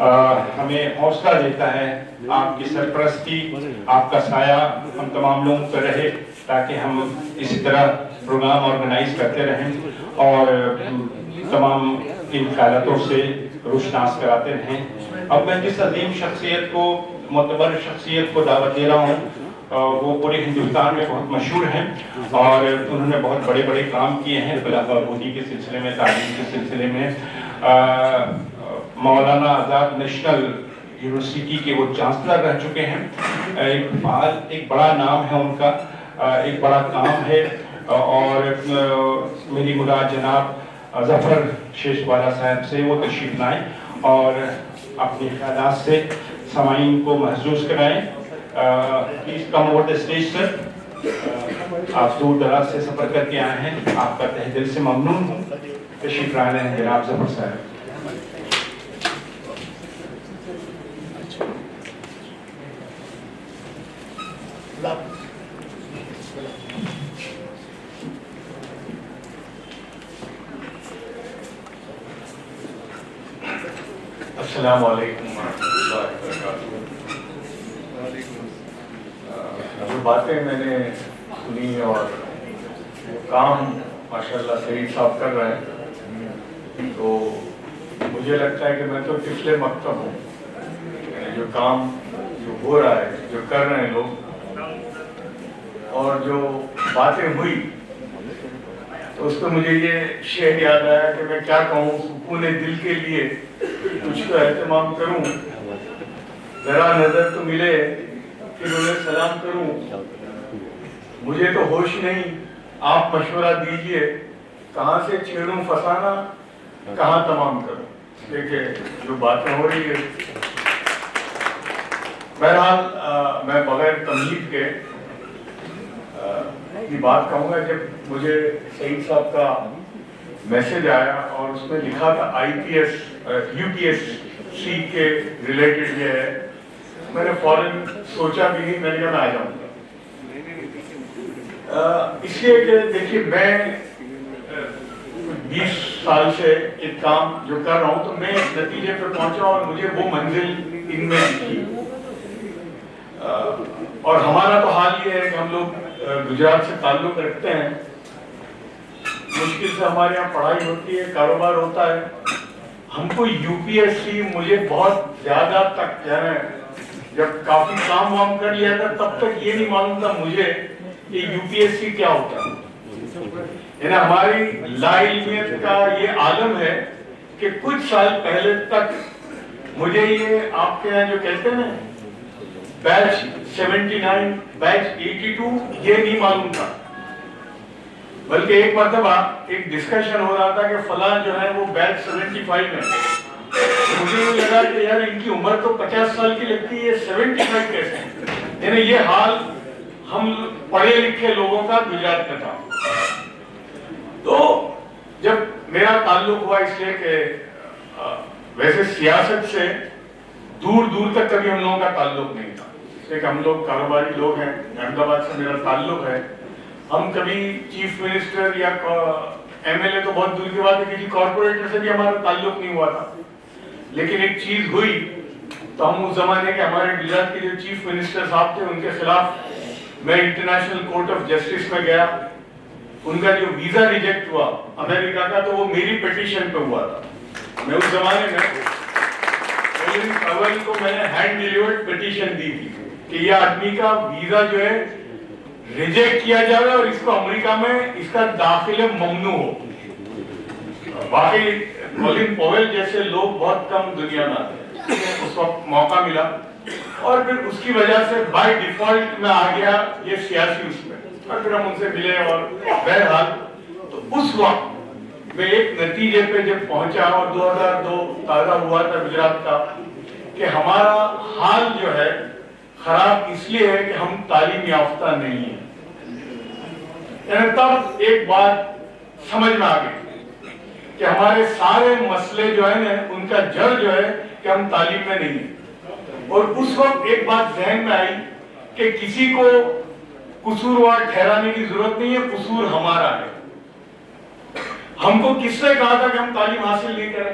ہمیں حوصلہ دیتا ہے. آپ کی سرپرستی، آپ کا سایہ ہم تمام لوگوں پر رہے تاکہ ہم اسی طرح پروگرام آرگنائز کرتے رہیں اور تمام ان خیالاتوں سے روشناس کراتے رہیں. اب میں جس عظیم شخصیت کو، معتبر شخصیت کو دعوت دے رہا ہوں، وہ پورے ہندوستان میں بہت مشہور ہیں اور انہوں نے بہت بڑے بڑے کام کیے ہیں خلافہ بودی کے سلسلے میں، تعلیم کے سلسلے میں. مولانا آزاد نیشنل یونیورسٹی کے وہ چانسلر رہ چکے ہیں. ایک بڑا نام ہے ان کا، ایک بڑا کام ہے. اور میری مراد جناب ظفر شیشوالا صاحب سے، وہ تشریف لائیں اور اپنے خیالات سے سامعین کو محظوظ کرائیں. Please come over the stage sir. آپ دور دراز سے سفر کر کے آئے ہیں، آپ کا تہ دل سے ممنون ہوں. تشریف لائے ہیں جناب ظفر صاحب. السلام علیکم ورحمۃ اللہ وبرکاتہ. جو باتیں میں نے سنی اور کام ماشاءاللہ سعید صاحب کر رہے ہیں، تو مجھے لگتا ہے کہ میں تو طفل مکتب ہوں. یعنی جو کام جو ہو رہا ہے، جو کر رہے ہیں لوگ، اور جو باتیں ہوئی، تو اس پہ مجھے یہ شعر یاد آیا کہ میں کیا کہوں. سکون دل کے لیے کچھ تو اہتمام کروں، ذرا نظر تو ملے پھر انہیں سلام کروں. مجھے تو ہوش نہیں، آپ مشورہ دیجئے، کہاں سے چھیڑوں فسانہ، کہاں تمام کروں. دیکھیں جو باتیں ہو رہی ہے، بہرحال میں بغیر تمہید کے یہ بات کہوں گا. جب مجھے سعید صاحب کا میسج آیا اور اس میں لکھا تھا IPS UPSC کے ریلیٹڈ یہ ہے، میں نے فوراً سوچا بھی نہیں، میں نے کہا میں آ جاؤں گا. اس لیے کہ دیکھیے میں 20 سال سے ایک کام جو کر رہا ہوں، تو میں اس نتیجے پر پہنچا اور مجھے وہ منزل ان میں دکھی. اور ہمارا تو حال یہ ہے کہ ہم لوگ گجرات سے تعلق رکھتے ہیں. مشکل سے ہمارے یہاں پڑھائی ہوتی ہے، کاروبار ہوتا ہے. ہم کو UPSC مجھے بہت زیادہ تک جب کافی کام وام کر لیا تھا، تب تک یہ نہیں معلوم تھا مجھے کہ UPSC کیا ہوتا ہے. یعنی ہماری لا علمیت کا یہ عالم ہے کہ کچھ سال پہلے تک مجھے یہ آپ کے یہاں جو کہتے ہیں نا بیچ 79 بیچ 82، یہ نہیں معلوم تھا. بلکہ ایک مرتبہ ایک ڈسکشن ہو رہا تھا کہ فلاں جو ہے وہ بیچ 75 میں. مجھے یہ لگا کہ یار ان کی عمر تو 50 سال کی لگتی ہے، 75 کیسے ہیں. یعنی یہ حال ہم پڑھے لکھے لوگوں کا گجرات میں تھا. تو جب میرا تعلق ہوا، اس لیے کہ ویسے سیاست سے دور دور تک کبھی ہم لوگوں کا تعلق نہیں تھا، اس لیے کہ ہم لوگ کاروباری لوگ ہیں. احمد آباد سے میرا تعلق ہے. ہم کبھی چیف منسٹر یا MLA تو بہت دور کی بات ہے، کسی کارپوریٹر سے بھی ہمارا تعلق نہیں ہوا تھا. لیکن ایک چیز ہوئی تو ہم اس زمانے کے ہمارے گجرات کے جو چیف منسٹر صاحب تھے، ان کے خلاف میں انٹرنیشنل کورٹ آف جسٹس میں گیا. ان کا جو ویزا ریجیکٹ ہوا امریکہ کا، تو وہ میری پیٹیشن پہ ہوا تھا. میں اس زمانے میں اول کو میں نے ہینڈ ڈیلیورڈ پیٹیشن دی تھی کہ یہ آدمی کا ویزا جو ہے ریجیکٹ کیا جائے اور اس کو امریکہ میں اس کا داخلے ممنوع ہو. واقعی کولن پاویل جیسے لوگ بہت کم دنیا میں آتے ہیں. اس وقت موقع ملا اور پھر اس کی وجہ سے بائی ڈیفالٹ میں آ گیا یہ سیاسی اس میں، اور پھر ہم ان سے ملے. اور بہرحال تو اس وقت میں ایک نتیجے پہ جب پہنچا، اور 2002 تازہ ہوا تھا گجرات کا، کہ ہمارا حال جو ہے خراب اس لیے ہے کہ ہم تعلیم یافتہ نہیں ہیں. یعنی تب ایک بات سمجھ میں آ گئی کہ ہمارے سارے مسئلے جو ہیں نا، ان کا جڑ جو ہے کہ ہم تعلیم میں نہیں ہیں. اور اس وقت ایک بات ذہن میں آئی کہ کسی کو قصوروار ٹھہرانے کی ضرورت نہیں ہے، قصور ہمارا ہے. ہم کو کس نے کہا تھا کہ ہم تعلیم حاصل نہیں کریں؟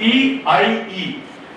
EIE,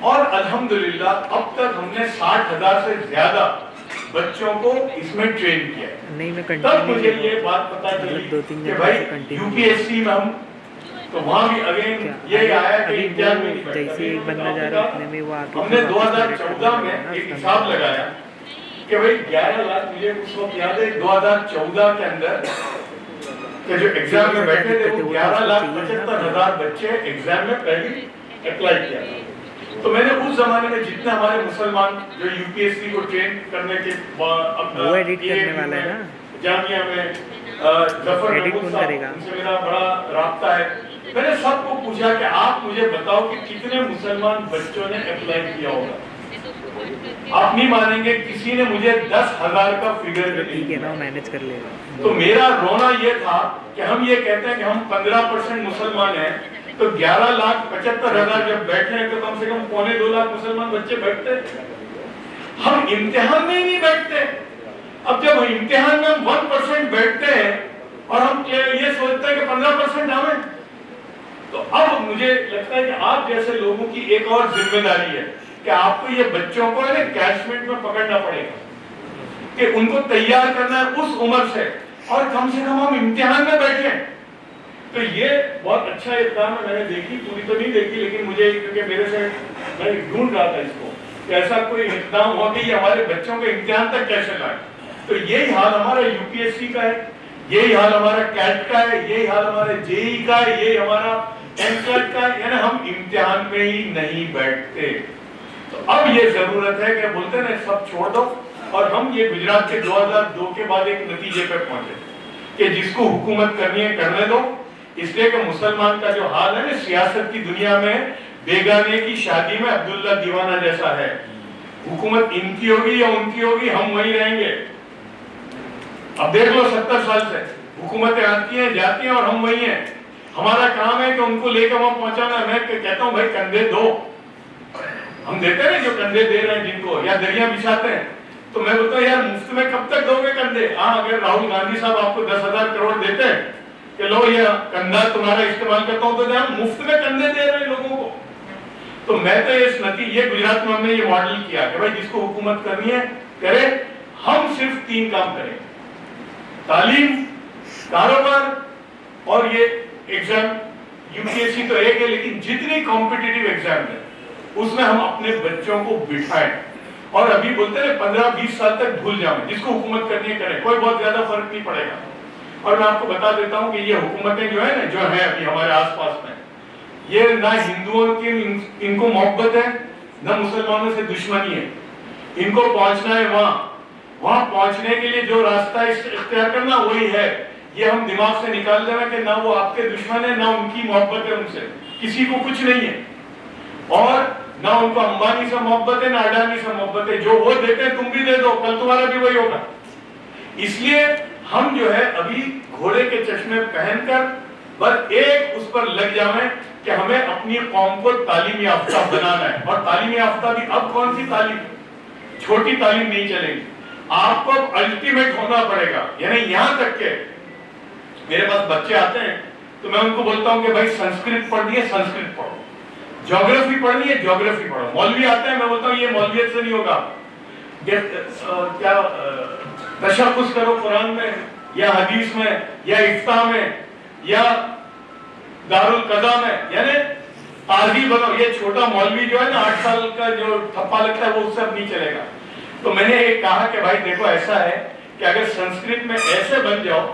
اور الحمدللہ اب تک ہم نے 60,000 سے زیادہ بچوں کو اس میں ٹرین کیا ہے. تب مجھے یہ بات پتا چلی کہ بھائی یو پی ایس سی میں ہم تو وہاں بھی اگین یہ آیا کہ امتحان میں نہیں بیٹھتا. ہم نے 2014 میں ایک حساب لگایا کہ بھئی 11 لاکھ, مجھے اس وقت یاد ہے 2014 کے اندر کہ جو ایگزام میں بیٹھے تھے وہ 11,75,000 بچے ایگزام میں پہلی اپلائی کیا تھا. تو میں نے اس زمانے میں جتنے ہمارے مسلمان جو یو پی ایس سی کو ٹرین کرنے کے جامعہ میں ظفر محمود صاحب, ان سے میرا بڑا رابطہ ہے, میں نے سب کو پوچھا کہ آپ مجھے بتاؤ کہ کتنے مسلمان بچوں نے اپلائی کیا ہوگا. آپ نہیں مانیں گے, کسی نے مجھے 10,000 کا فگر نہیں دیا. تو میرا رونا یہ تھا کہ ہم یہ کہتے ہیں کہ ہم 15% مسلمان ہیں, تو 11,75,000 جب بیٹھے ہیں تو کم سے کم 1.25 لاکھ مسلمان بچے بیٹھتے. ہم امتحان میں ہی نہیں بیٹھتے. اب جب امتحان میں ہم 1% بیٹھتے ہیں اور ہم یہ سوچتے ہیں کہ 15% آئیں, تو اب مجھے لگتا ہے کہ آپ جیسے لوگوں کی ایک اور ذمہ داری ہے کہ آپ کو یہ بچوں کو کیشمنٹ میں پکڑنا پڑے گا کہ ان کو تیار کرنا ہے اس عمر سے, اور کم سے کم ہم امتحان میں بیٹھیں. تو یہ بہت اچھا اقدام ہے. میں نے دیکھی, پوری تو نہیں دیکھی, لیکن مجھے کیونکہ میرے سے میں ڈھونڈ رہا تھا اس کو کہ ایسا کوئی اقدام ہو کہ یہ ہمارے بچوں کے امتحان تک کیسے لائیں. تو یہی حال ہمارا یو پی ایس سی کا ہے, یہی حال ہمارا کیٹ کا ہے, یہی حال ہمارے جے ای کا ہے, یہی ہمارا اینکلیٹ کا ہے. یعنی ہم امتحان میں ہی نہیں بیٹھتے. تو اب یہ ضرورت ہے کہ بولتے ہیں سب چھوڑ دو, اور ہم یہ گجرات کے 2002 کے بعد ایک نتیجے پہ پہنچے کہ جس کو حکومت کرنی ہے کرنے دو. اس لیے کہ مسلمان کا جو حال ہے نا سیاست کی دنیا میں, بیگانے کی شادی میں عبداللہ دیوانہ جیسا ہے. حکومت ان کی ہوگی یا ان کی ہوگی, ہم وہیں رہیں گے. اب دیکھ لو 70 سال سے حکومتیں آتی ہیں جاتی ہیں اور ہم وہیں ہیں. ہمارا کام ہے کہ ان کو لے کے وہاں پہنچانا. میں کہتا ہوں بھائی کندھے دو, ہم دیتے ہیں جو کندھے دے رہے ہیں جن کو, یا دریا بچھاتے ہیں. تو میں بولتا ہوں یار مفت میں کب تک دو گے کندھے. ہاں اگر راہل گاندھی صاحب آپ کو 10,000 کروڑ دیتے ہیں کہ لو یہ کندھا تمہارا استعمال کرتا ہوں, تو جہاں مفت میں کندھے دے رہے ہیں لوگوں کو. تو میں تو اس نتیجے, یہ گجرات میں ہم نے یہ ماڈل کیا کہ بھائی جس کو حکومت کرنی ہے کرے. ہم صرف 3 کام کریں, تعلیم, کاروبار اور یہ exam. U P S C تو ایک ہے, لیکن جتنی کمپٹیٹیو ایگزام ہے اس میں ہم اپنے بچوں کو بٹھائیں. اور ابھی بولتے ہیں 15-20 سال تک بھول جائیں, جس کو حکومت کرنی ہے کریں, کوئی بہت زیادہ فرق نہیں پڑے گا. اور میں آپ کو بتا دیتا ہوں کہ یہ حکومتیں جو ہیں نا, جو ہیں ابھی ہمارے آس پاس میں, یہ نہ ہندوؤں کی ان کو محبت ہے, نہ مسلمانوں سے دشمنی ہے. ان کو پہنچنا ہے وہاں پہنچنے کے لیے جو راستہ اختیار کرنا وہی ہے. یہ ہم دماغ سے نکال دینا کہ نہ وہ آپ کے دشمن ہے, نہ ان کی محبت ہے ان سے, کسی کو کچھ نہیں ہے. اور نہ ان کو امبانی سے محبت ہے, نہ اڈانی سے محبت ہے. جو وہ دیتے ہیں تم بھی دے دو, کل تمہارا بھی وہی ہوگا. اس لیے ہم جو ہے ابھی گھوڑے کے چشمے پہن کر بس ایک اس پر لگ جائیں کہ ہمیں اپنی قوم کو تعلیم یافتہ بنانا ہے. اور تعلیم یافتہ بھی اب کون سی تعلیم, چھوٹی تعلیم نہیں چلے گی, آپ کو الٹیمیٹ ہونا پڑے گا. یعنی یہاں تک کہ میرے پاس بچے آتے ہیں تو میں ان کو بولتا ہوں کہ بھائی سنسکرت پڑھنی ہے سنسکرت پڑھو, جیوگرافی پڑھنی ہے جیوگرافی پڑھو. مولوی آتے ہیں, میں بولتا ہوں یہ مولویت سے نہیں ہوگا, کیا تشخص کرو قرآن میں یا حدیث میں یا افتاء میں یا دارالقضاء میں, یعنی قاضی بنو. یہ چھوٹا مولوی جو ہے نا 8 سال کا جو تھپا لگتا ہے وہ اس سے اب نہیں چلے گا. تو میں نے ایک کہا کہ بھائی دیکھو ایسا ہے کہ اگر سنسکرت میں ایسے بن جاؤ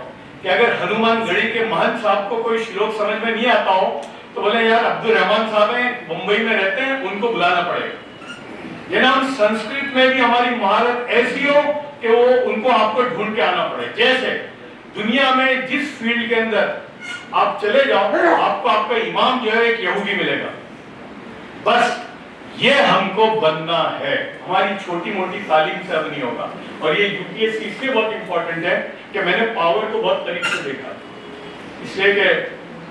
کہ اگر ہنومان گڑھی کے مہن صاحب کو کوئی شلوک سمجھ میں نہیں آتا ہو تو بولے یار عبد الرحمان صاحب ہیں ممبئی میں رہتے ہیں, ان کو بلانا پڑے گا. یعنی ہم سنسکرت میں بھی ہماری مہارت ایسی ہو کہ وہ ان کو آپ کو ڈھونڈ کے آنا پڑے. جیسے دنیا میں جس فیلڈ کے اندر آپ چلے جاؤ آپ کو آپ کا امام جو ہے ایک یہودی ملے گا. بس یہ ہم کو بننا ہے, ہماری چھوٹی موٹی تعلیم سے اب نہیں ہوگا. اور یہ یو پی ایس سی اس لیے بہت امپورٹنٹ ہے کہ میں نے پاور کو بہت قریب سے دیکھا, اس لیے کہ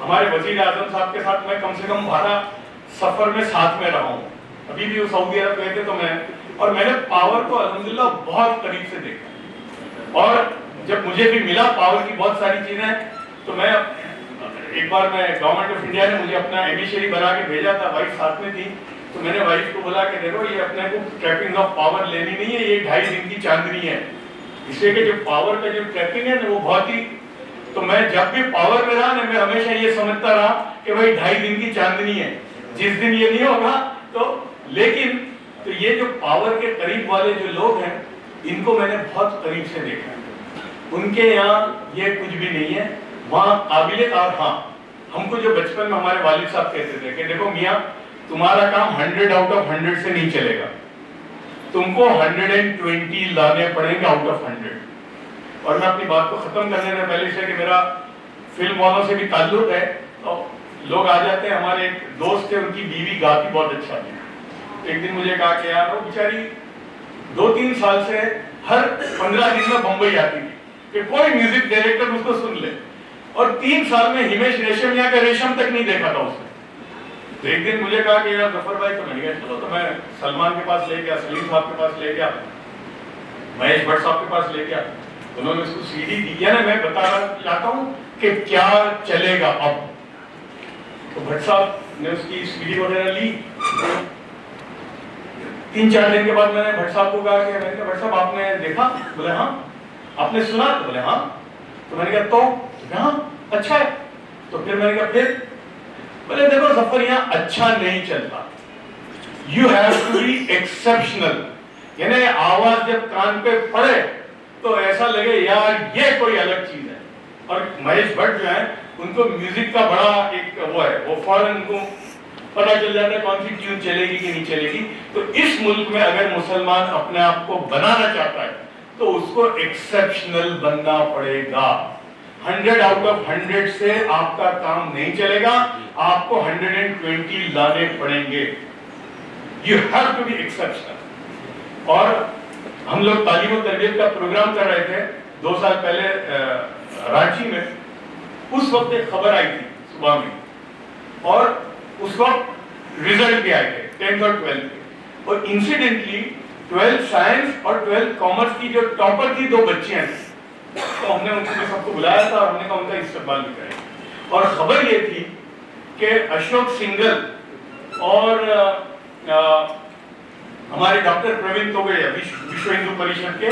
ہمارے وزیر اعظم صاحب کے ساتھ میں کم سے کم 12 سفر میں ساتھ میں رہا ہوں. ابھی بھی وہ سعودی عرب گئے تھے تو میں نے پاور کو الحمدللہ بہت قریب سے دیکھا. اور جب مجھے بھی ملا پاور کی بہت ساری چیزیں, تو میں ایک بار گورنمنٹ آف انڈیا نے مجھے اپنا ایمشری بنا کے بھیجا تھا, وائف ساتھ میں تھی, تو میں نے وائف کو بولا کہ دیکھو یہ اپنے کو ٹریپنگ آف پاور لینی نہیں ہے, یہ 2.5 دن کی چاندنی ہے. اس لیے کہ جو پاور کا جو ٹریپنگ ہے نا وہ بہت ہی, تو میں جب بھی پاور میں رہا نا میں ہمیشہ یہ سمجھتا رہا کہ بھائی 2.5 دن کی چاندنی ہے, جس دن یہ نہیں ہوگا تو. لیکن تو یہ جو پاور کے قریب والے جو لوگ ہیں ان کو میں نے بہت قریب سے دیکھا, ان کے یہاں یہ کچھ بھی نہیں ہے, وہاں قابلیت. اور ہاں ہم کو جو بچپن میں ہمارے والد صاحب کہتے تھے کہ دیکھو میاں تمہارا کام 100 آؤٹ آف 100 سے نہیں چلے گا, تم کو 120 لانے پڑیں گے آؤٹ آف 100. اور میں اپنی بات کو ختم کرنے سے پہلے سے کہ میرا فلم والوں سے بھی تعلق ہے, تو لوگ آ جاتے ہیں. ہمارے ایک دوست تھے, ان کی بیوی گاتی بہت اچھا تھی. ایک دن مجھے کہا کہ یار وہ بیچاری 2-3 سال سے ہر 15 دن میں بمبئی آتی تھی کہ کوئی میوزک ڈائریکٹر اس کو سن لے, اور 3 سال میں ہمیش ریشمیا کا ریشم تک نہیں دیکھا تھا اس نے. تو ایک دن مجھے کہا کہ یار ظفر بھائی, تو میں نے کہا چلو, تو میں سلمان کے پاس لے گیا, سلیم صاحب کے پاس لے گیا, مہیش بھٹ صاحب کے پاس لے گیا. انہوں نے اس کو سی ڈی دی, یعنی میں بتانا چاہتا ہوں کہ کیا چلے گا اب. تو بھٹ صاحب نے اس کی سی ڈی وغیرہ لی. 3-4 دن کے بعد میں نے بھٹ صاحب کو کہا کہ میں نے بھٹ صاحب آپ نے دیکھا؟ بولے ہاں. آپ نے سنا؟ تو بولے ہاں. تو میں نے کہا تو ہاں اچھا ہے. تو پھر میں نے کہا پھر؟ بولے دیکھو ظفر یہاں اچھا نہیں چلتا, you have to be exceptional. یعنی آواز جب کان پہ پڑے تو ایسا لگے یار یہ کوئی الگ چیز ہے. اور مہیش بھٹ جو ہے ان کو میوزک کا بڑا ایک وہ ہے, وہ فوراً ان کو پتا چل جاتا ہے کون سی ٹیون چلے گی کہ نہیں چلے گی. تو اس ملک میں اگر مسلمان اپنے آپ کو بنانا چاہتا ہے تو اس کو ایکسپشنل بننا پڑے گا. 100 آؤٹ آف 100 سے آپ کا کام نہیں چلے گا, آپ کو 120 لانے پڑیں گے. You have to be exceptional. اور ہم لوگ تعلیم و تربیت کا پروگرام کر رہے تھے 2 سال پہلے رانچی میں. اس وقت ایک خبر آئی تھی صبح میں, اور اس وقت رزلٹ بھی آئے تھے 10th اور 12th کے, اور انسیڈنٹلی 12th سائنس اور 12th کامرس کی جو ٹاپر کی 2 بچیاں تھیں, تو ہم نے ان کو سب کو بلایا تھا اور ہم نے کہا ان کا استقبال بھی کریں. اور خبر یہ تھی کہ اشوک سنگل اور ہمارے ڈاکٹر پروین توگڑیا وشو ہندو پریشد کے,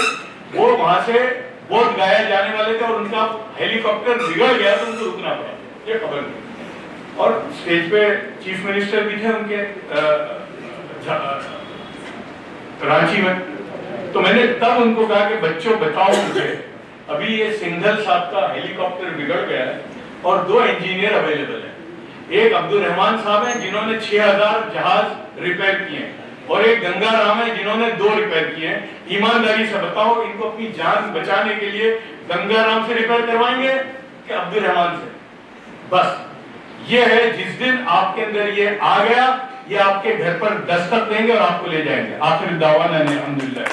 وہ وہاں سے بودھ گیا جانے والے تھے, اور ان کا ہیلی کاپٹر بگڑ گیا تو ان کو رکنا پڑا. یہ خبر تھی. اور اسٹیج پہ چیف منسٹر بھی تھے ان کے رانچی میں. تو میں نے تب ان کو کہا کہ بچوں بتاؤ مجھے, ابھی یہ سنگھل صاحب کا ہیلی کاپٹر بگڑ گیا ہے اور 2 انجینئر اویلیبل ہیں. ایک عبد الرحمان صاحب ہیں جنہوں نے 6000 جہاز ریپیئر کیے ہیں, اور ایک گنگا رام ہے جنہوں نے 2 ریپیئر کیے ہیں. ایمانداری سے بتاؤ ان کو اپنی جان بچانے کے لیے گنگا رام سے ریپیئر کروائیں گے کہ عبد الرحمان سے؟ بس یہ ہے, جس دن آپ کے اندر یہ آ گیا, یہ آپ کے گھر پر دستک دیں گے اور آپ کو لے جائیں گے. آخر دعوانا الحمدللہ.